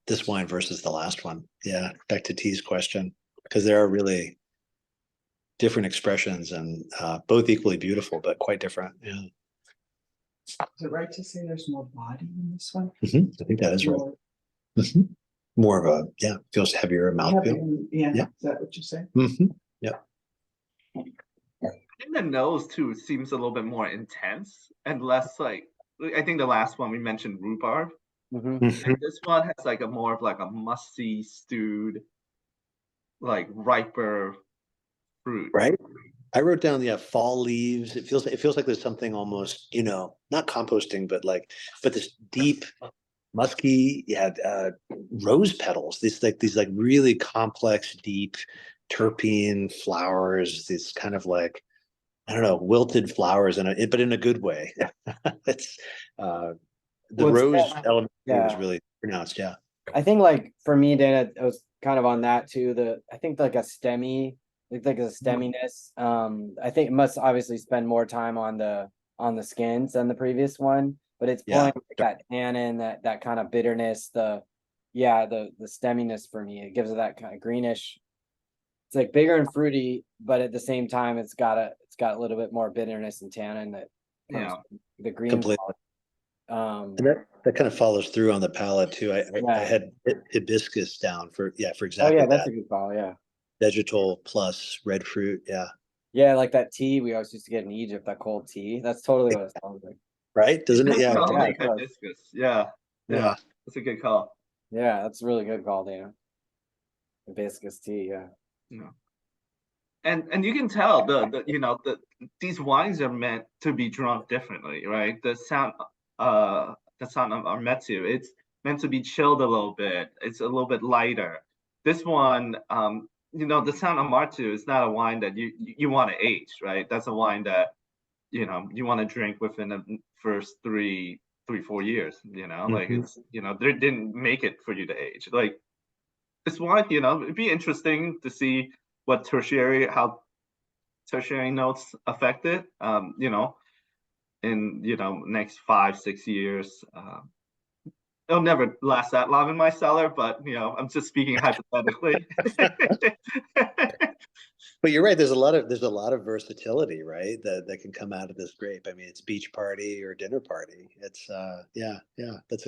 [SPEAKER 2] this wine versus the last one? Yeah, back to T's question, because there are really different expressions and both equally beautiful, but quite different. Yeah.
[SPEAKER 6] Is it right to say there's more body in this one?
[SPEAKER 2] I think that is right. More of a, feels heavier mouthfeel.
[SPEAKER 6] Yeah.
[SPEAKER 2] Yeah.
[SPEAKER 6] Is that what you say?
[SPEAKER 2] Yeah.
[SPEAKER 3] I think the nose too seems a little bit more intense and less like, I think the last one we mentioned rhubarb. And this one has like a more of like a musty, stewed, like riper fruit.
[SPEAKER 2] Right. I wrote down fall leaves. It feels like there's something almost, not composting, but this deep musky, rose petals. These really complex, deep terpene flowers. These kind of like, I don't know, wilted flowers but in a good way. It's the rose element was really pronounced. Yeah.
[SPEAKER 1] I think like for me, Dana, it was kind of on that too. I think like a stemminess. I think it must obviously spend more time on the skins than the previous one, but it's pulling like that tannin, that kind of bitterness, the stemminess for me. It gives it that kind of greenish. It's like bigger and fruity, but at the same time, it's got a little bit more bitterness and tannin that comes from the green.
[SPEAKER 2] Completely. And that kind of follows through on the palate too. I had hibiscus down for exactly
[SPEAKER 1] that's
[SPEAKER 2] that.
[SPEAKER 1] a good call. Yeah.
[SPEAKER 2] Vegetal plus red fruit. Yeah.
[SPEAKER 1] Yeah, like that tea we always used to get in Egypt, that cold tea. That's totally what it sounds like.
[SPEAKER 2] Right? Doesn't it? Yeah.
[SPEAKER 3] Like hibiscus. Yeah. That's a good call.
[SPEAKER 1] Yeah, that's a really good call, Dana. Hibiscus tea. Yeah.
[SPEAKER 3] And you can tell these wines are meant to be drunk differently, right? The Sant of Armettu, it's meant to be chilled a little bit. It's a little bit lighter. This one, the Sant Armettu is not a wine that you want to age, right? That's a wine that you want to drink within the first 3-4 years. Like it's they didn't make it for you to age. Like this wine, it'd be interesting to see what how tertiary notes affect it. In next 5-6 years. It'll never last that long in my cellar, but I'm just speaking hypothetically.
[SPEAKER 2] But you're right. There's a lot of versatility, right? That can come out of this grape. I mean, it's beach party or dinner party. It's that's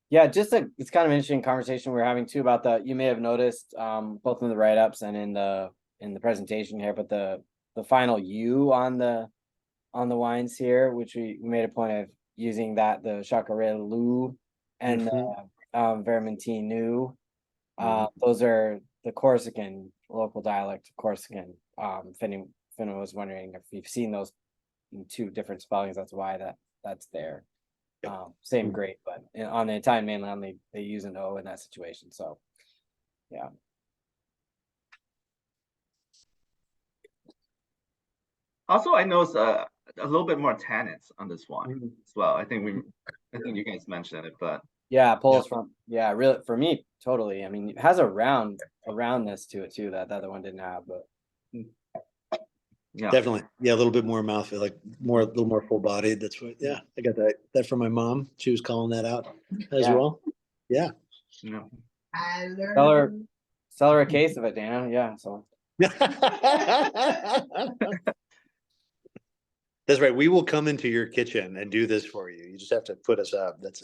[SPEAKER 1] it's kind of an interesting conversation we're having too about you may have noticed both in the write-ups and in the presentation here, but the final U on the on the wines here, which we made a point of using that, the Chacarello and Vermentino. Those are the Corsican, local dialect Corsican. If anyone was wondering if you've seen those in two different spellings, that's why that's there. Same grape, but on the Italian mainland, they use an O in that situation. So, yeah.
[SPEAKER 3] Also, I noticed a little bit more tannins on this one as well. I think you guys mentioned it, but
[SPEAKER 1] yeah, pulls from really for me totally. I mean, it has a roundness to it too that the other one didn't have, but
[SPEAKER 3] yeah,
[SPEAKER 2] definitely, yeah, a little bit more mouthfeel, like a little more full bodied. That's what, yeah, I got that from my mom. She was calling that out as well. Yeah.
[SPEAKER 6] I
[SPEAKER 1] sell her a case of it, Dana. Yeah, so.
[SPEAKER 2] That's right. We will come into your kitchen and do this for you. You just have to put us up. That's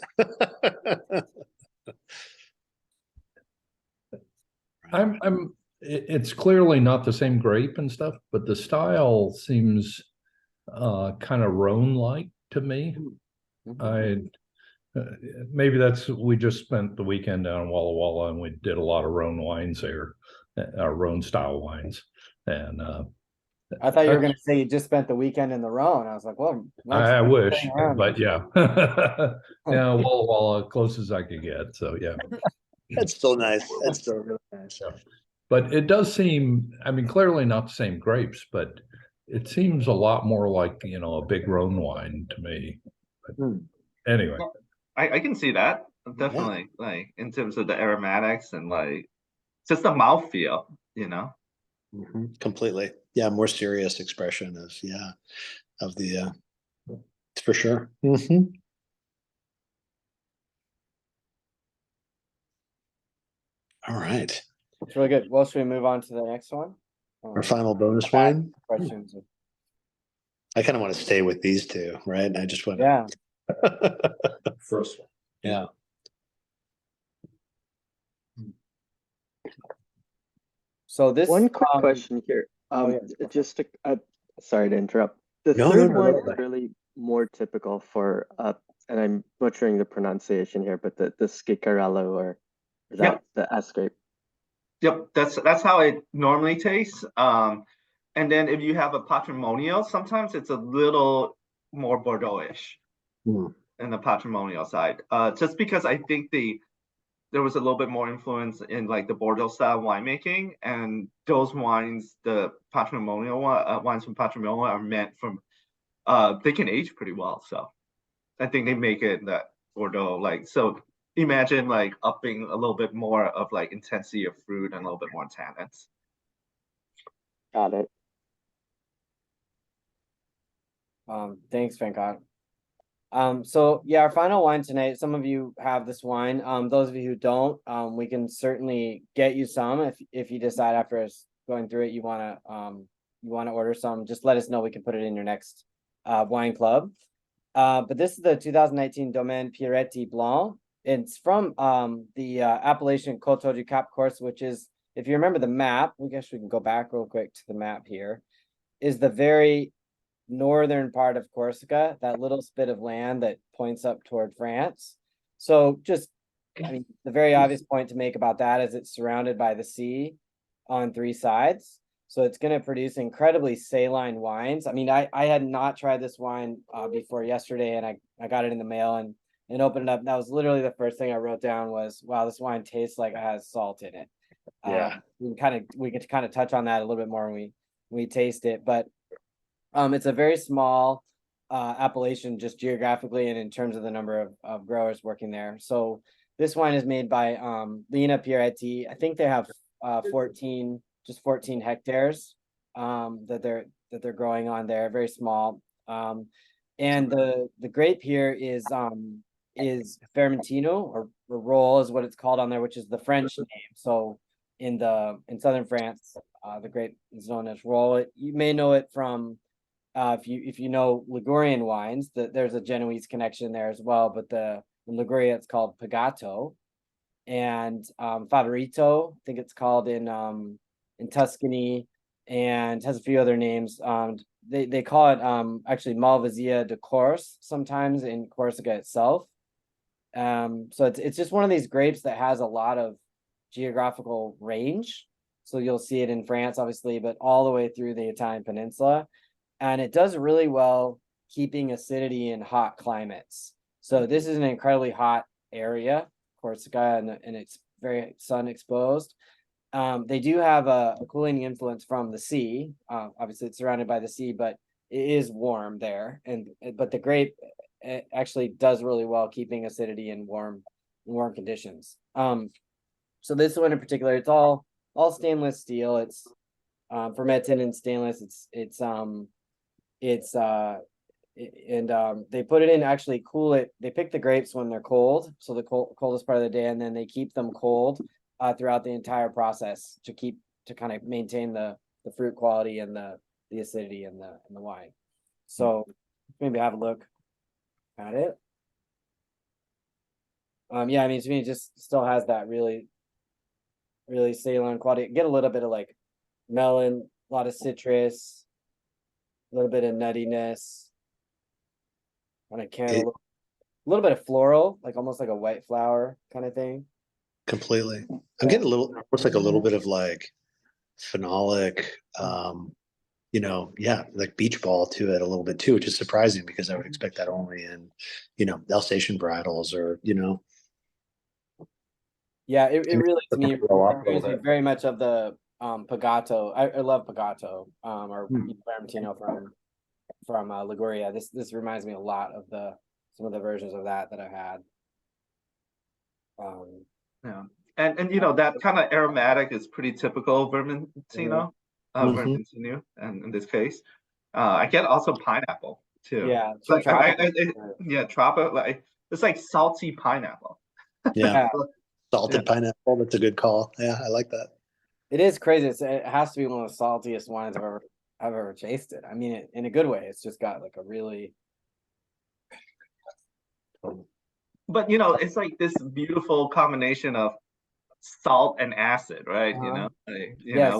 [SPEAKER 5] it's clearly not the same grape and stuff, but the style seems kind of Rhone-like to me. Maybe we just spent the weekend down in Walla Walla and we did a lot of Rhone wines there, Rhone style wines. And
[SPEAKER 1] I thought you were going to say you just spent the weekend in the Rhone. I was like, well, nice.
[SPEAKER 5] I wish, but yeah. Yeah, Walla Walla, close as I could get. So yeah.
[SPEAKER 2] that's still nice. That's still really nice.
[SPEAKER 5] Yeah. But it does seem, I mean, clearly not the same grapes, but it seems a lot more like, a big Rhone wine to me. But anyway.
[SPEAKER 3] I can see that definitely, like in terms of the aromatics and like just the mouthfeel,
[SPEAKER 2] Completely. Yeah, more serious expression of the for sure. All right.
[SPEAKER 1] It's really good. Well, should we move on to the next one?
[SPEAKER 2] Our final bonus wine.
[SPEAKER 1] Questions.
[SPEAKER 2] I kind of want to stay with these two, right? I just want to.
[SPEAKER 1] Yeah.
[SPEAKER 5] First one.
[SPEAKER 2] Yeah.
[SPEAKER 1] So this
[SPEAKER 4] one quick question here. Just to, sorry to interrupt. The third one is really more typical for and I'm butchering the pronunciation here, but the Schicarello or the S grape.
[SPEAKER 3] Yep, that's how it normally tastes. And then if you have a patrimonial, sometimes it's a little more Bordeaux-ish in the patrimonial side. Just because I think there was a little bit more influence in like the Bordeaux style winemaking, and those wines, the patrimonial wines from patrimonial are meant from, they can age pretty well. So I think they make it that Bordeaux, like, so imagine like upping a little bit more of like intensity of fruit and a little bit more tannins.
[SPEAKER 4] Got it.
[SPEAKER 1] Thanks, Venkot. So yeah, our final wine tonight, some of you have this wine. Those of you who don't, we can certainly get you some if you decide after us going through it you want to order some. Just let us know, we can put it in your next wine club. But this is the 2019 Domaine Pieretti Blanc. It's from the appellation Coteau du Cap Corse, which is, if you remember the map, I guess we can go back real quick to the map here, is the very northern part of Corsica, that little spit of land that points up toward France. So just, I mean, the very obvious point to make about that is it's surrounded by the sea on three sides. So it's going to produce incredibly saline wines. I mean, I had not tried this wine before yesterday, and I got it in the mail and opened it up. That was literally the first thing I wrote down was, wow, this wine tastes like it has salt in it.
[SPEAKER 2] Yeah.
[SPEAKER 1] We can kind of touch on that a little bit more when we taste it, but it's a very small appellation just geographically and in terms of the number of growers working there. So this wine is made by Lina Pieretti. I think they have 14 hectares that they're growing on there, very small. And the grape here is Vermentino or Rolle is what it's called on there, which is the French name. So in southern France, the grape is known as Rolle. You may know it from if you know Ligurian wines, there's a Genoese connection there as well, but in Liguria it's called Pagato, and Favorito, I think it's called in Tuscany, and has a few other names. they call it actually Malvasia de Corse sometimes in Corsica itself. So it's just one of these grapes that has a lot of geographical range. So you'll see it in France, obviously, but all the way through the Italian peninsula. And it does really well keeping acidity in hot climates. So this is an incredibly hot area, Corsica, and it's very sun exposed. They do have a cooling influence from the sea. Obviously, it's surrounded by the sea, but it is warm there. But the grape actually does really well keeping acidity in warm conditions. So this one in particular, it's all stainless steel. It's fermented in stainless. They put it in, actually cool it. They pick the grapes when they're cold, so the coldest part of the day, and then they keep them cold throughout the entire process to kind of maintain the fruit quality and the acidity in the wine. So maybe have a look at it. Yeah, I mean, to me, it just still has that really saline quality. Get a little bit of like melon, a lot of citrus, a little bit of nuttiness. On a cantaloupe, a little bit of floral, like almost like a white flower kind of thing.
[SPEAKER 2] Completely. I'm getting almost like a little bit of like phenolic, like beach ball to it a little bit too, which is surprising because I would expect that only in, Alsatian varietals or,
[SPEAKER 1] Yeah, it really, to me, reminds me very much of the Pagato. I love Pagato, or Vermentino from Liguria. This reminds me a lot of some of the versions of that I've had.
[SPEAKER 3] Yeah, and that kind of aromatic is pretty typical Vermentino, Vermentino, and in this case, I get also pineapple too.
[SPEAKER 1] Yeah,
[SPEAKER 3] like tropical, like it's like salty pineapple.
[SPEAKER 2] Yeah, salted pineapple. That's a good call. Yeah, I like that.
[SPEAKER 1] It is crazy. It has to be one of the saltiest wines I've ever tasted. I mean, in a good way. It's just got like a really.
[SPEAKER 3] But it's like this beautiful combination of salt and acid, right?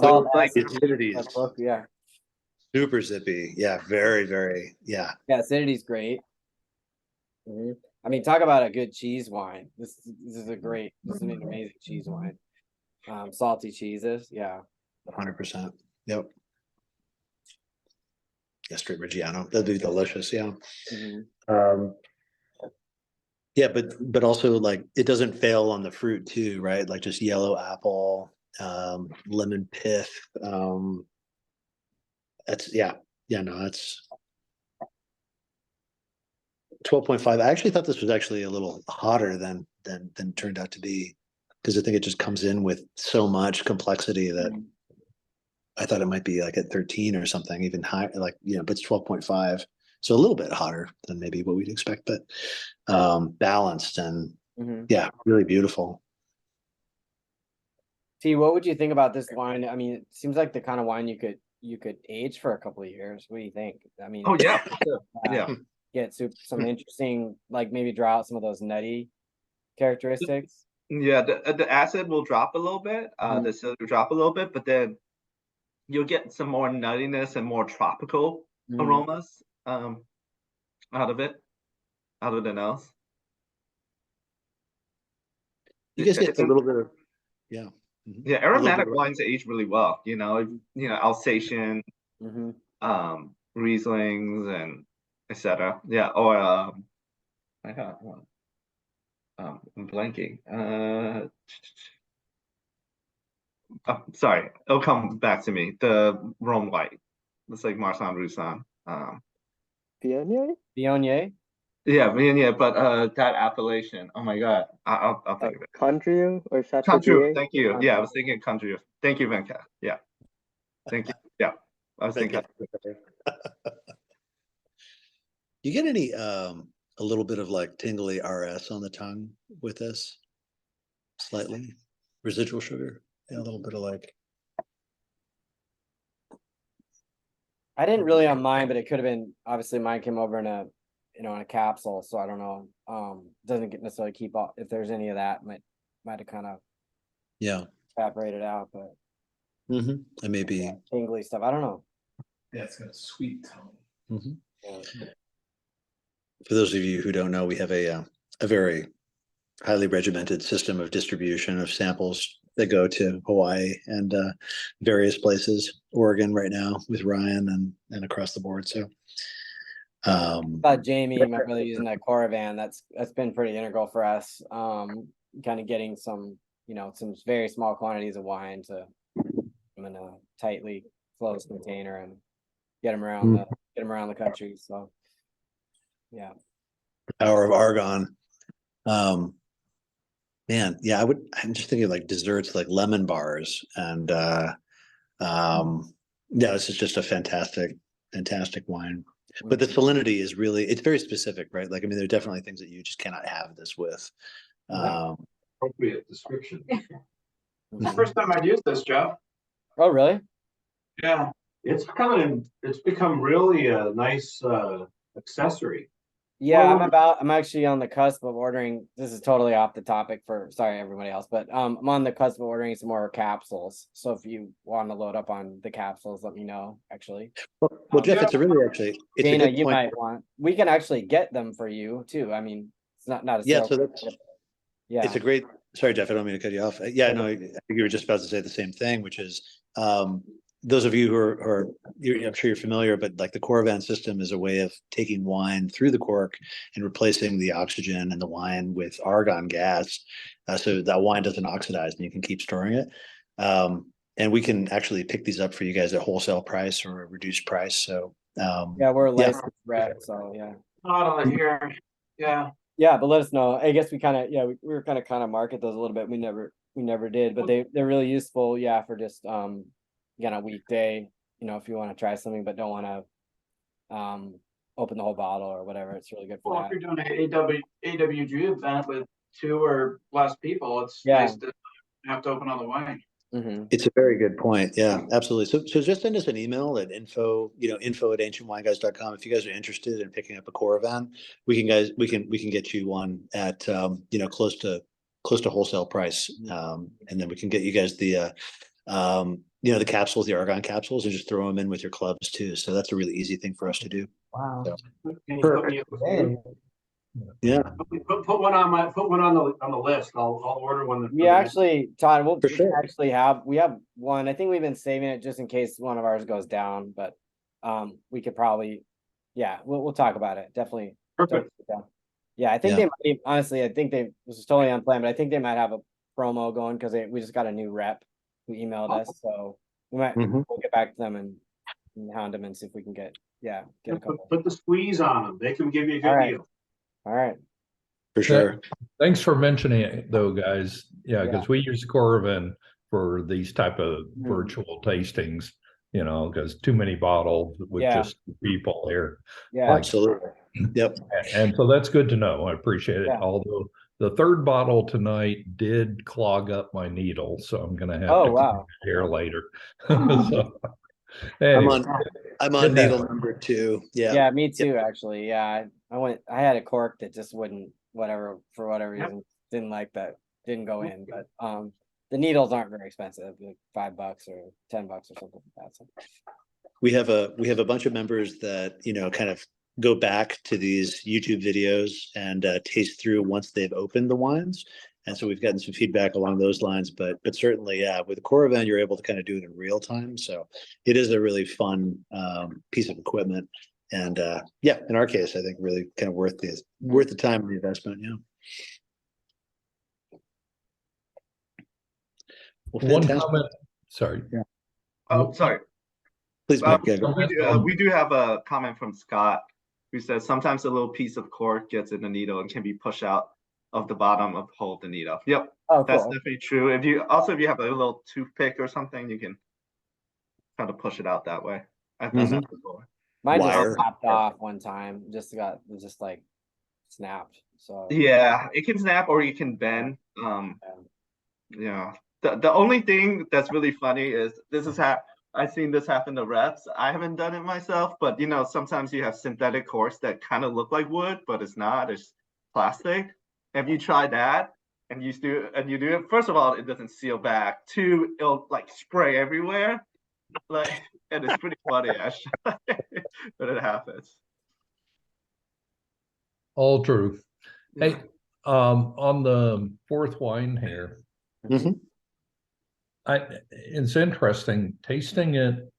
[SPEAKER 1] Salt,
[SPEAKER 3] like
[SPEAKER 2] acidity.
[SPEAKER 1] Yeah.
[SPEAKER 2] Super zippy. Yeah, very, very. Yeah.
[SPEAKER 1] Yeah, acidity's great. I mean, talk about a good cheese wine. This is an amazing cheese wine. Salty cheeses, yeah.
[SPEAKER 2] 100%. Yep. Yeah, straight Reggiano. That'd be delicious. Yeah. Yeah, but also like it doesn't fail on the fruit too, right? Like just yellow apple, lemon pith. That's that's 12.5. I actually thought this was actually a little hotter than it turned out to be, because I think it just comes in with so much complexity that I thought it might be like at 13 or something, even higher, like, but it's 12.5. So a little bit hotter than maybe what we'd expect, but balanced and really beautiful.
[SPEAKER 1] T, what would you think about this wine? I mean, it seems like the kind of wine you could age for a couple of years. What do you think? I mean,
[SPEAKER 3] oh yeah, for sure. Yeah.
[SPEAKER 1] Get some interesting, like maybe draw out some of those nutty characteristics.
[SPEAKER 3] Yeah, the acid will drop a little bit, the acidity will drop a little bit, but then you'll get some more nuttiness and more tropical aromas out of it, out of the nose.
[SPEAKER 2] You guys get a little bit of
[SPEAKER 3] yeah, aromatic wines age really well. Alsatian, Rieslings, and etc. Yeah, or I got one. I'm blanking. Sorry, it'll come back to me. The Rome white. It's like Marsan Roussan.
[SPEAKER 4] Viognier?
[SPEAKER 1] Viognier?
[SPEAKER 3] Yeah, Viognier, but that appellation. Oh my God, I'll think of it.
[SPEAKER 4] Condrieu or Chateaubriand?
[SPEAKER 3] Condrieu, thank you. Yeah, I was thinking Condrieu. Thank you, Venkat. Yeah, thank you. Yeah, I was thinking.
[SPEAKER 2] You get any a little bit of like tingly RS on the tongue with this? Slightly residual sugar. Yeah, a little bit of like.
[SPEAKER 1] I didn't really on mine, but it could have been. Obviously, mine came over in a capsule, so I don't know. Doesn't necessarily keep up. If there's any of that, might have kind of evaporated out, but
[SPEAKER 2] it may be
[SPEAKER 1] tingly stuff. I don't know.
[SPEAKER 7] Yeah, it's got a sweet tone.
[SPEAKER 2] For those of you who don't know, we have a very highly regimented system of distribution of samples that go to Hawaii and various places, Oregon right now with Ryan and across the board. So
[SPEAKER 1] About Jamie, my brother using that Caravan, that's been pretty integral for us. Kind of getting some, some very small quantities of wine to in a tightly closed container and get them around the country. So yeah.
[SPEAKER 2] Power of Argon. Man, yeah, I'm just thinking like desserts, like lemon bars, and this is just a fantastic wine. But the salinity is really, it's very specific, right? Like, I mean, there are definitely things that you just cannot have this with.
[SPEAKER 7] Appropriate description. It's the first time I've used this, Jeff.
[SPEAKER 1] Oh, really?
[SPEAKER 7] Yeah, it's become really a nice accessory.
[SPEAKER 1] Yeah, I'm actually on the cusp of ordering. This is totally off the topic sorry everybody else, but I'm on the cusp of ordering some more capsules. So if you want to load up on the capsules, let me know actually.
[SPEAKER 2] Well, Jeff, it's it's
[SPEAKER 1] Dana,
[SPEAKER 2] a good
[SPEAKER 1] you
[SPEAKER 2] point.
[SPEAKER 1] might want, we can actually get them for you too. I mean, it's not a
[SPEAKER 2] Yeah,
[SPEAKER 1] sale.
[SPEAKER 2] so it's a great, sorry, Jeff, I don't mean to cut you off. Yeah, no, I think you were just about to say the same thing, which is those of you who are I'm sure you're familiar, but like the Caravan system is a way of taking wine through the cork and replacing the oxygen in the wine with argon gas, so that wine doesn't oxidize and you can keep storing it. And we can actually pick these up for you guys at wholesale price or a reduced price. So
[SPEAKER 1] yeah, we're a licensed rep, so yeah.
[SPEAKER 7] Not on here. Yeah.
[SPEAKER 1] Yeah, but let us know. I guess we kind of, we were kind of market those a little bit. We never did, but they're really useful. Yeah, for just a weekday, if you want to try something but don't want to open the whole bottle or whatever. It's really good for that.
[SPEAKER 7] If you're doing an AWG event with 2 or less people, it's nice to have to open all the wine.
[SPEAKER 2] It's a very good point. Yeah, absolutely. So just send us an email at info@ancientwineguys.com if you guys are interested in picking up a Caravan. We can get you one at close to wholesale price, and then we can get you guys the the capsules, the argon capsules, and just throw them in with your clubs too. So that's a really easy thing for us to do.
[SPEAKER 6] Wow.
[SPEAKER 2] So,
[SPEAKER 7] Can you put me
[SPEAKER 2] yeah.
[SPEAKER 7] Put one on the list. I'll order one.
[SPEAKER 1] We actually, Todd,
[SPEAKER 2] For sure.
[SPEAKER 1] we have one. I think we've been saving it just in case one of ours goes down, but we could probably, we'll talk about it. Definitely.
[SPEAKER 7] Perfect.
[SPEAKER 1] Yeah, I think they might, honestly, this is totally unplanned, but I think they might have a promo going because we just got a new rep who emailed us, so we might we'll get back to them and hound them and see if we can get a couple.
[SPEAKER 7] Put the squeeze on them. They can give you a good deal.
[SPEAKER 1] All right.
[SPEAKER 2] For sure.
[SPEAKER 5] Thanks for mentioning it though, guys. Yeah, because we use Caravan for these type of virtual tastings, because too many bottles with just people here.
[SPEAKER 1] Yeah,
[SPEAKER 2] absolutely. Yep.
[SPEAKER 5] And so that's good to know. I appreciate it.
[SPEAKER 1] Yeah.
[SPEAKER 5] Although the third bottle tonight did clog up my needle, so I'm going to have to clean it here later. So, anyway.
[SPEAKER 2] I'm on needle number 2. Yeah.
[SPEAKER 1] Yeah, me too. Actually, I had a cork that just wouldn't, for whatever reason, didn't like that, didn't go in. But the needles aren't very expensive, like $5 or $10 or something like that. So.
[SPEAKER 2] We have a bunch of members that kind of go back to these YouTube videos and taste through once they've opened the wines. And so we've gotten some feedback along those lines, but certainly, with the Caravan, you're able to kind of do it in real time. So it is a really fun piece of equipment. And in our case, I think really kind of worth the time and the investment. Yeah. Well,
[SPEAKER 5] one comment. Sorry.
[SPEAKER 2] Yeah.
[SPEAKER 3] Oh, sorry.
[SPEAKER 2] Please, Mike.
[SPEAKER 3] We do have a comment from Scott who says sometimes a little piece of cork gets in the needle and can be pushed out of the bottom of the needle. Yep.
[SPEAKER 1] Oh, cool.
[SPEAKER 3] That's definitely true. If you have a little toothpick or something, you can kind of push it out that way. I've done that before.
[SPEAKER 1] Mine just snapped off one time. Just like snapped. So
[SPEAKER 3] yeah, it can snap or you can bend. The only thing that's really funny is I've seen this happen to reps. I haven't done it myself, but sometimes you have synthetic corks that kind of look like wood, but it's not. It's plastic. If you try that and you do it, first of all, it doesn't seal back. 2, it'll like spray everywhere. Like, and it's pretty funny actually when it happens.
[SPEAKER 5] All true.
[SPEAKER 3] Yeah.
[SPEAKER 5] Hey, on the fourth wine here,
[SPEAKER 2] Mhm.
[SPEAKER 5] it's interesting tasting it.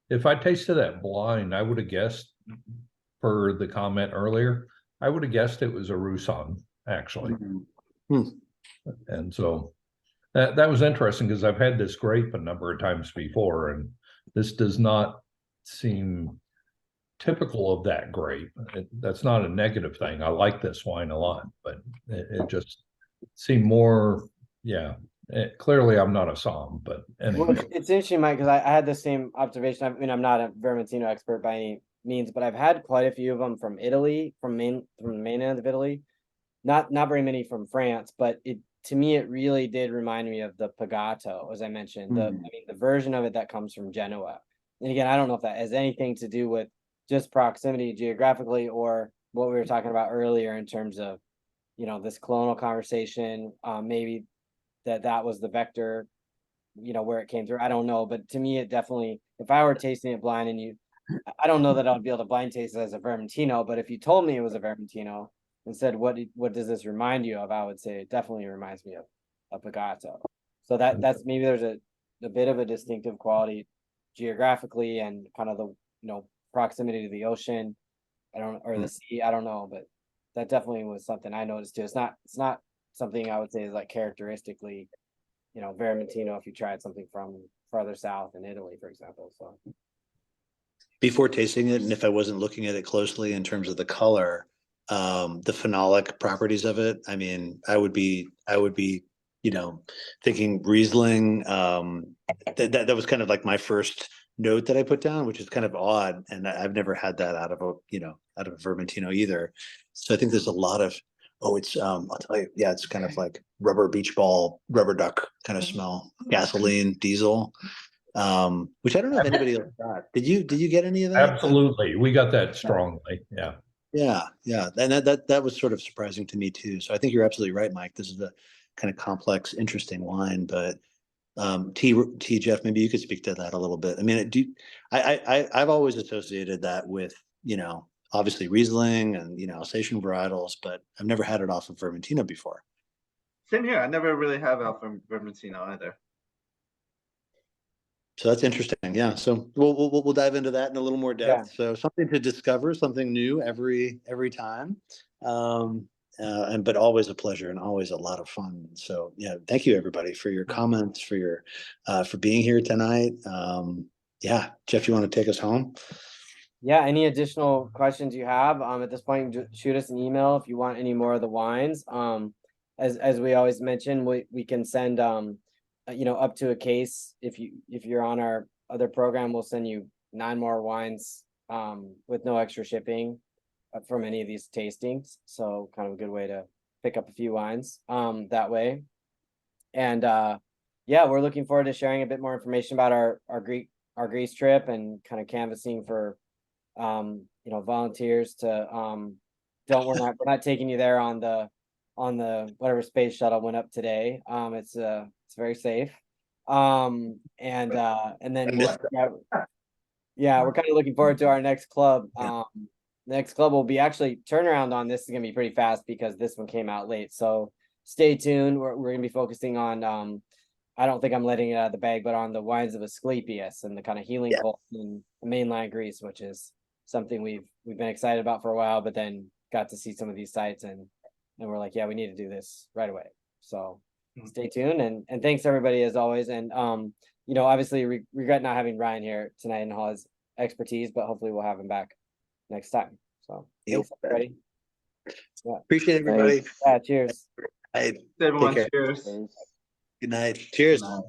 [SPEAKER 5] If I tasted that blind, I would have guessed, per the comment earlier, I would have guessed it was a Roussan, actually.
[SPEAKER 2] Hmm.
[SPEAKER 5] And so that was interesting because I've had this grape a number of times before, and this does not seem typical of that grape. That's not a negative thing. I like this wine a lot, but it just seemed more, yeah. Clearly, I'm not a somm, but
[SPEAKER 1] Well,
[SPEAKER 5] anyway.
[SPEAKER 1] it's interesting, Mike, because I had the same observation. I mean, I'm not a Vermentino expert by any means, but I've had quite a few of them from Italy, from the mainland of Italy. Not very many from France, but to me it really did remind me of the Pagato, as I mentioned. I mean, the version of it that comes from Genoa. And again, I don't know if that has anything to do with just proximity geographically or what we were talking about earlier in terms of, this colonial conversation. Maybe that was the vector, where it came through. I don't know, but to me it definitely, if I were tasting it blind and I don't know that I'd be able to blind taste it as a Vermentino, but if you told me it was a Vermentino and said, what does this remind you of? I would say it definitely reminds me of a Pagato. So that's maybe there's a bit of a distinctive quality geographically and kind of the, proximity to the ocean. Or the sea. I don't know, but that definitely was something I noticed too. It's not something I would say is like characteristically, Vermentino if you tried something from farther south in Italy, for example. So
[SPEAKER 2] Before tasting it, and if I wasn't looking at it closely in terms of the color, the phenolic properties of it, I mean, I would be, thinking Riesling. That was kind of like my first note that I put down, which is kind of odd, and I've never had that out of a Vermentino either. So I think there's a lot of, I'll tell you, yeah, it's kind of like rubber beach ball, rubber duck kind of smell, gasoline, diesel. Which I don't know if anybody else got. Did you get any of that?
[SPEAKER 5] Absolutely. We got that strongly. Yeah.
[SPEAKER 2] Yeah. And that was sort of surprising to me too. So I think you're absolutely right, Mike. This is a kind of complex, interesting wine, but Jeff, maybe you could speak to that a little bit. I mean, I've always associated that with, obviously Riesling and, Alsatian varietals, but I've never had it off of Vermentino before.
[SPEAKER 3] Same here. I never really have out from Vermentino either.
[SPEAKER 2] So that's interesting. Yeah. So we'll dive into that in a little more depth.
[SPEAKER 1] Yeah.
[SPEAKER 2] So something to discover, something new every time. But always a pleasure and always a lot of fun. So yeah, thank you everybody for your comments, for being here tonight. Yeah, Jeff, you want to take us home?
[SPEAKER 1] Yeah, any additional questions you have, at this point, shoot us an email if you want any more of the wines. As we always mention, we can send up to a case. If you're on our other program, we'll send you 9 more wines with no extra shipping from any of these tastings. So kind of a good way to pick up a few wines that way. And yeah, we're looking forward to sharing a bit more information about our Greece trip and kind of canvassing for volunteers to we're not taking you there on the whatever space shuttle went up today. It's very safe. And then we're kind of looking forward to our next club. Next club will be actually turnaround on this is gonna be pretty fast because this one came out late. So stay tuned. We're gonna be focusing on I don't think I'm letting it out of the bag, but on the wines of Asclepius and the kind of healing cult in mainland Greece, which is something we've been excited about for a while, but then got to see some of these sites and we're like, yeah, we need to do this right away. So stay tuned and thanks everybody as always. And obviously regret not having Ryan here tonight and all his expertise, but hopefully we'll have him back next time. So thanks everybody.
[SPEAKER 2] Yeah. Appreciate everybody.
[SPEAKER 1] Yeah, cheers.
[SPEAKER 3] Everyone, cheers.
[SPEAKER 2] Good night. Cheers.
[SPEAKER 3] Good night.